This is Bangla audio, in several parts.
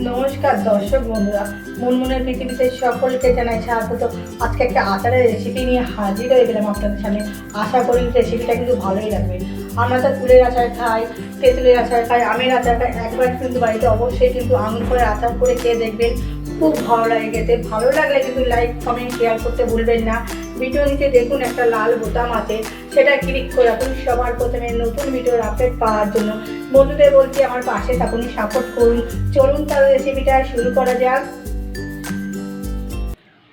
নমস্কার দর্শক বন্ধুরা, মনমনের পৃথিবীতে সকলকে জানাই স্বাগত। আজকে একটা আচারের রেসিপি নিয়ে হাজির হয়ে গেলাম আপনাদের সামনে। আশা করি রেসিপিটা কিন্তু ভালোই লাগবে। আমরা তো কুলের আচার খাই, তেঁতুলের আচার খাই, আমের আচার খাই, একবার কিন্তু বাড়িতে অবশ্যই কিন্তু আঙুর ফলের আচার করে খেয়ে দেখবেন, খুব ভালো লাগে খেতে। ভালো লাগলে কিন্তু লাইক কমেন্ট শেয়ার করতে ভুলবেন না। ভিডিও নিচে দেখুন একটা লাল বোতাম আছে, সেটা ক্লিক করে রাখুন সবার প্রথমে নতুন ভিডিওর আপডেট পাওয়ার জন্য। বন্ধুদের বলছি আমার পাশে থাকুন, সাপোর্ট করুন। চলুন তাহলে রেসিপিটা শুরু করা যাক।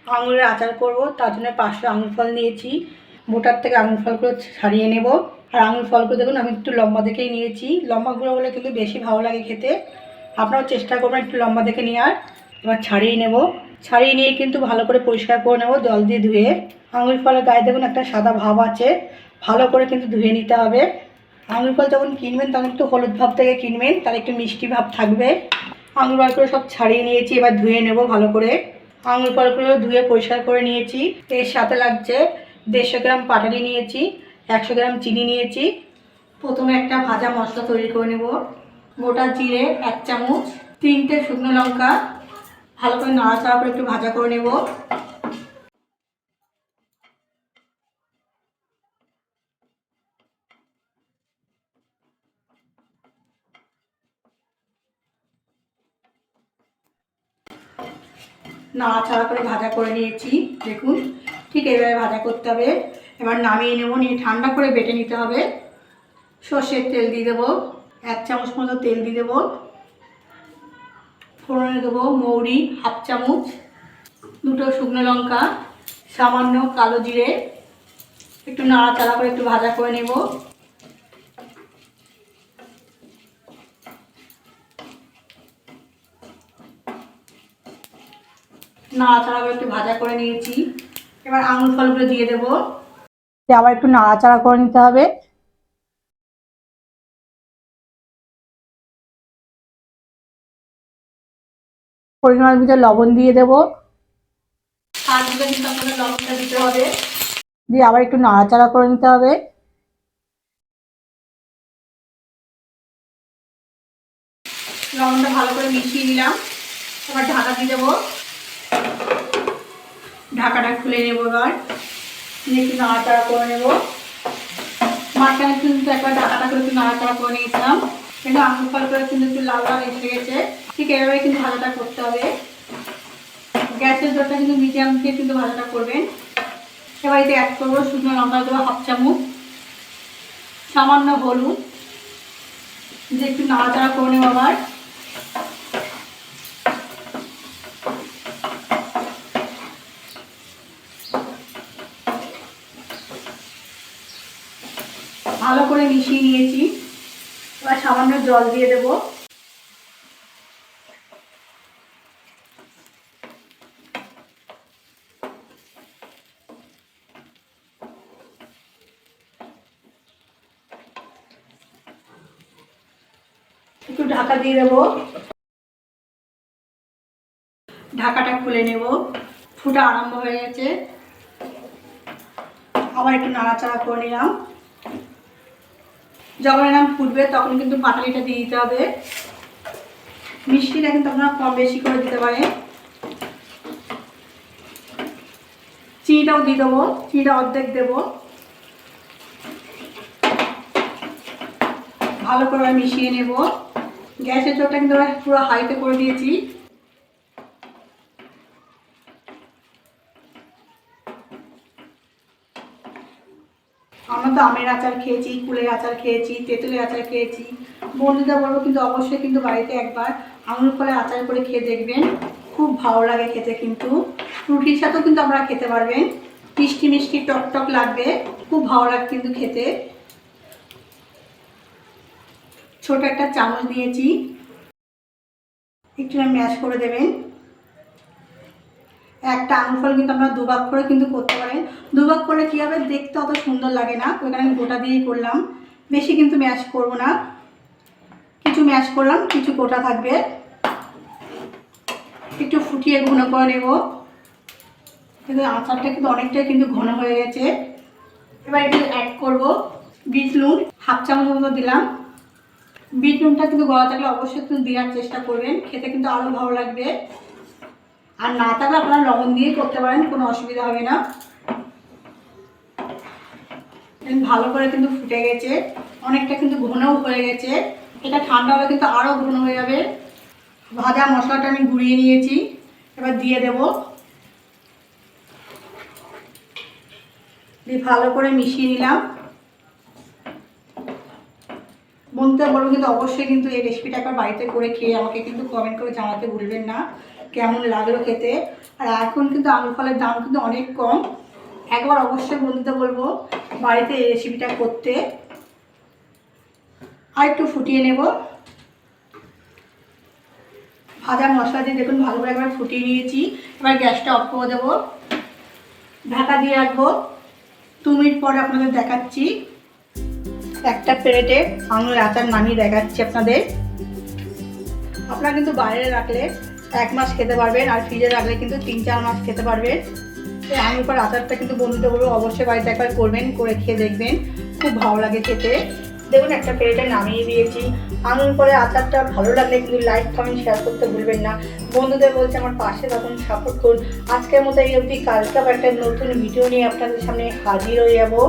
আঙুরের আচার করব, তার জন্য 500 আঙুর ফল নিয়েছি। বোটার থেকে আঙুর ফলগুলো ছাড়িয়ে নেব। আর আঙুর ফলগুলো দেখুন আমি একটু লম্বা দেখেই নিয়েছি, লম্বাগুলো হলে কিন্তু বেশি ভালো লাগে খেতে। আপনারাও চেষ্টা করবেন একটু লম্বা দেখে নেওয়ার। এবার ছাড়িয়ে নেব, ছাড়িয়ে নিয়ে কিন্তু ভালো করে পরিষ্কার করে নেব জল দিয়ে ধুয়ে। আঙুর ফলের গায়ে দেখুন একটা সাদা ভাব আছে, ভালো করে কিন্তু ধুয়ে নিতে হবে। আঙুর ফল যখন কিনবেন তখন একটু হলুদ ভাব থেকে কিনবেন, তার একটু মিষ্টি ভাব থাকবে। আঙুর ফলগুলো সব ছাড়িয়ে নিয়েছি, এবার ধুয়ে নেব ভালো করে। আঙুর ফলগুলো ধুয়ে পরিষ্কার করে নিয়েছি। এর সাথে লাগছে 150 গ্রাম পাটালি নিয়েছি, 100 গ্রাম চিনি নিয়েছি। প্রথমে একটা ভাজা মশলা তৈরি করে নেব। গোটা জিরে 1 চামচ, 3টে শুকনো লঙ্কা, ভালো করে নাড়াচাড়া করে একটু ভাজা করে নেব। নাড়াচাড়া করে ভাজা করে নিয়েছি দেখুন, ঠিক এইভাবে ভাজা করতে হবে। এবার নামিয়ে নেব, নিয়ে ঠান্ডা করে বেটে নিতে হবে। সর্ষের তেল দিয়ে দেবো, 1 চামচ মতো তেল দিয়ে দেবো। ফোড়নে দেবো মৌরি 1/2 চামচ, 2টো শুকনো লঙ্কা, সামান্য কালো জিরে। একটু নাড়াচাড়া করে একটু ভাজা করে নেব। নাড়াচাড়া করে একটু ভাজা করে নিয়েছি। এবার আঙুর ফলগুলো দিয়ে দেবো, আবার একটু নাড়াচাড়া করে নিতে হবে। পরিমাণ মতো লবণ দিয়ে দেবো, আর কিন্তু আপনাদের লবণটা দিতে হবে। দিয়ে আবার একটু নাড়াচাড়া করে নিতে হবে। লবণটা ভালো করে মিশিয়ে নিলাম, এবার ঢাকা দিয়ে দেবো। ঢাকাটা খুলে নেবো, এবার একটু নাড়াচাড়া করে নেবো। মাঝখানে কিন্তু একবার ঢাকাটা করে একটু নাড়াচাড়া করে নিয়েছিলাম, কিন্তু আঙুর ফল করে কিন্তু একটু লাল লাল এসে গেছে। ঠিক এভাবে কিন্তু ভাজাটা করতে হবে। গ্যাসের জলটা কিন্তু মিডিয়াম দিয়ে কিন্তু ভাজাটা করবেন। এবার এতে অ্যাড করবো শুকনো লঙ্কা দেবো 1/2 চামচ, সামান্য হলুদ দিয়ে একটু নাড়াচাড়া করে নেবো। আবার ভালো করে মিশিয়ে নিয়েছি। এবার সামান্য জল দিয়ে দেব। একটু ঢাকা দিয়ে দেব, ঢাকাটা খুলে নেব। ফুটা আরম্ভ হয়ে গেছে, আবার একটু নাড়াচাড়া করে নিলাম। যখন এরকম ফুটবে তখন কিন্তু পাটালিটা দিয়ে দিতে হবে। মিষ্টিটা কিন্তু আপনারা কম বেশি করে দিতে পারেন। চিনিটাও দিয়ে দেবো, চিনিটা অর্ধেক দেবো। ভালো করে মিশিয়ে নেব। গ্যাসের জলটা কিন্তু পুরো হাইতে করে দিয়েছি। আমরা তো আমের আচার খেয়েছি, কুলের আচার খেয়েছি, তেঁতুলের আচার খেয়েছি। বন্ধুদের বলবো কিন্তু অবশ্যই কিন্তু বাড়িতে একবার আঙুর ফলের আচার করে খেয়ে দেখবেন, খুব ভালো লাগে খেতে। কিন্তু রুটির সাথেও কিন্তু আপনারা খেতে পারবেন, মিষ্টি মিষ্টি টক টক লাগবে, খুব ভালো লাগে কিন্তু খেতে। ছোট একটা চামচ দিয়েছি, একটু ম্যাশ করে দেবেন। একটা আঙুর ফল কিন্তু আপনারা দুভাগ করে কিন্তু করতে পারেন। দুভাগ করলে কী হবে, দেখতে অত সুন্দর লাগে না, ওই কারণে আমি গোটা দিয়েই করলাম। বেশি কিন্তু ম্যাশ করব না, কিছু ম্যাশ করলাম, কিছু গোটা থাকবে। একটু ফুটিয়ে ঘন করে নেব। কিন্তু আচারটা কিন্তু অনেকটাই কিন্তু ঘন হয়ে গেছে। এবার একটু অ্যাড করব বিট নুন 1/2 চামচ মতো দিলাম। বিট নুনটা কিন্তু গলা থাকলে অবশ্যই কিন্তু দেওয়ার চেষ্টা করবেন, খেতে কিন্তু আরও ভালো লাগবে। আর না থাকলে আপনারা লবণ দিয়ে করতে পারেন, কোনো অসুবিধা হবে না। ভালো করে কিন্তু ফুটে গেছে, অনেকটা কিন্তু ঘনও হয়ে গেছে। এটা ঠান্ডা হলে কিন্তু আরও ঘন হয়ে যাবে। ভাজা মশলাটা আমি গুঁড়িয়ে নিয়েছি, এবার দিয়ে দেব, দিয়ে ভালো করে মিশিয়ে নিলাম। বন্ধুদের বলবো কিন্তু অবশ্যই কিন্তু এই রেসিপিটা একবার বাড়িতে করে খেয়ে আমাকে কিন্তু কমেন্ট করে জানাতে ভুলবেন না কেমন লাগলো খেতে। আর এখন কিন্তু আঙুর ফলের দাম কিন্তু অনেক কম, একবার অবশ্যই বন্ধুদের বলবো বাড়িতে এই রেসিপিটা করতে। আর একটু ফুটিয়ে নেব। ভাজা মশলা দিয়ে দেখুন ভালো করে একবার ফুটিয়ে নিয়েছি। এবার গ্যাসটা অফ করে দেবো, ঢাকা দিয়ে রাখবো। 2 মিনিট পরে আপনাদের দেখাচ্ছি। একটা প্লেটে আঙুরের আচার নামিয়ে দেখাচ্ছি আপনাদের। আপনারা কিন্তু বাইরে রাখলে 1 মাস খেতে পারবেন, আর ফ্রিজে রাখলে কিন্তু 3-4 মাস খেতে পারবেন। এই আঙুর ফল আচারটা কিন্তু বন্ধুদের বলবো অবশ্যই বাড়িতে একবার করবেন, করে খেয়ে দেখবেন, খুব ভালো লাগে খেতে। দেখুন একটা প্লেটে নামিয়ে দিয়েছি। আঙুর ফলের আচারটা ভালো লাগলে কিন্তু লাইক কমেন্ট শেয়ার করতে ভুলবেন না। বন্ধুদের বলছে আমার পাশে তখন সাপোর্ট করুন। আজকের মতো এই অবধি, কালকে আবার একটা নতুন ভিডিও নিয়ে আপনাদের সামনে হাজির হয়ে যাবো।